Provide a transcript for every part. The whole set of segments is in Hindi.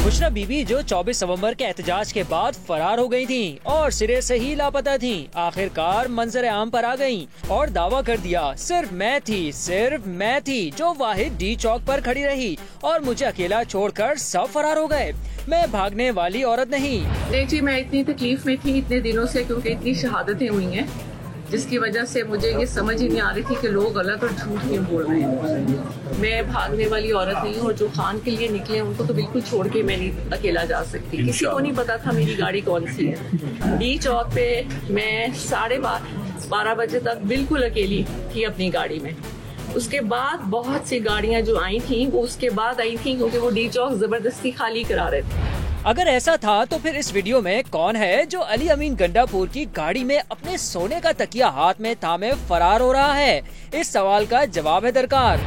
बुशरा बीबी जो 24 नवंबर के एहतजाज के बाद फरार हो गई थीं और सिरे से ही लापता थीं, आखिरकार मंजर आम पर आ गईं और दावा कर दिया सिर्फ मैं थी जो वाहिद डी चौक पर खड़ी रही और मुझे अकेला छोड़कर सब फरार हो गए। मैं भागने वाली औरत नहीं जी, मैं इतनी तकलीफ में थी इतने दिनों से, क्योंकि इतनी शहादतें हुई हैं जिसकी वजह से मुझे ये समझ ही नहीं आ रही थी कि लोग गलत और झूठ क्यों बोल रहे हैं। मैं भागने वाली औरत नहीं हूँ और जो खान के लिए निकले उनको तो बिल्कुल छोड़ के मैं नहीं अकेला जा सकती। किसी को नहीं पता था मेरी गाड़ी कौन सी है। डी चौक पे मैं 12:30 बजे तक बिल्कुल अकेली थी अपनी गाड़ी में। उसके बाद बहुत सी गाड़ियां जो आई थी वो उसके बाद आई थी, क्योंकि वो डी चौक जबरदस्ती खाली करा रहे थे। अगर ऐसा था तो फिर इस वीडियो में कौन है जो अली अमीन गंडापुर की गाड़ी में अपने सोने का तकिया हाथ में थामे फरार हो रहा है? इस सवाल का जवाब है दरकार।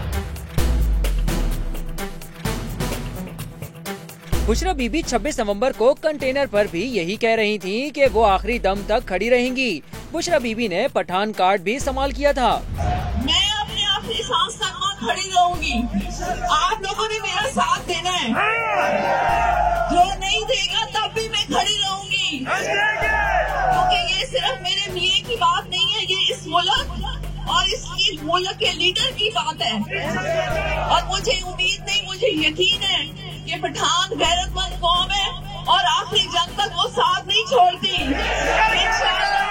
बुशरा बीबी 26 नवंबर को कंटेनर पर भी यही कह रही थी कि वो आखिरी दम तक खड़ी रहेंगी। बुशरा बीबी ने पठान कार्ड भी इस्तेमाल किया था। मैं अपने आखिरी सांस तक खड़ी रहूंगी। आप लोगों ने मेरा साथ देना है, जो नहीं देगा तब भी मैं खड़ी रहूंगी, क्योंकि ये सिर्फ मेरे मियां की बात नहीं है, ये इस मुल्क और इस मुल्क के लीडर की बात है। और मुझे उम्मीद नहीं, मुझे यकीन है कि पठान गैरतमंद कौम है और आखिरी जंग तक वो साथ नहीं छोड़ती इंशाअल्लाह।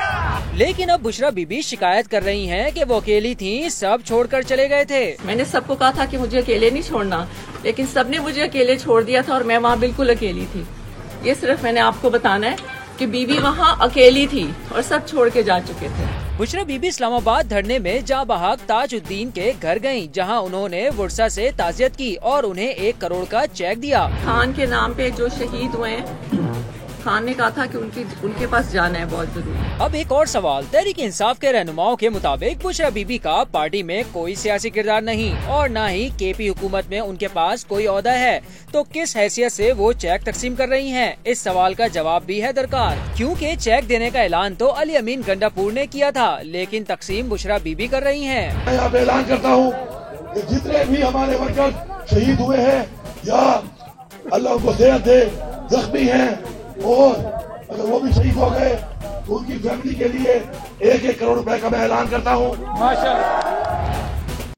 लेकिन अब बुशरा बीबी शिकायत कर रही हैं कि वो अकेली थीं, सब छोड़कर चले गए थे। मैंने सबको कहा था कि मुझे अकेले नहीं छोड़ना, लेकिन सबने मुझे अकेले छोड़ दिया था और मैं वहाँ बिल्कुल अकेली थी। ये सिर्फ मैंने आपको बताना है कि बीबी वहाँ अकेली थी और सब छोड़ के जा चुके थे। बुशरा बीबी इस्लामाबाद धरने में जाबहक ताजुद्दीन के घर गयीं, जहां उन्होंने वुरसा से ताज़ियत की और उन्हें 1 करोड़ का चेक दिया। खान के नाम पे जो शहीद हुए हैं, खान ने कहा था कि उनके पास जाना है बहुत जरूरी। अब एक और सवाल, तहरीक इंसाफ के रहनुमाओं के मुताबिक बुशरा बीबी का पार्टी में कोई सियासी किरदार नहीं और न ही केपी हुकूमत में उनके पास कोई ओहदा है, तो किस हैसियत से वो चेक तकसीम कर रही हैं? इस सवाल का जवाब भी है दरकार, क्योंकि चेक देने का ऐलान तो अली अमीन गंडापुर ने किया था, लेकिन तकसीम बुशरा बीबी कर रही हैं। मैं यहाँ पे ऐलान करता हूँ कि जितने भी हमारे वर्कर शहीद हुए हैं या अल्लाह उनको सेहत दे, जख्मी हैं और अगर वो भी शहीद हो गए तो उनकी फैमिली के लिए 1-1 करोड़ रुपए का मैं ऐलान करता हूँ। माशाअल्लाह।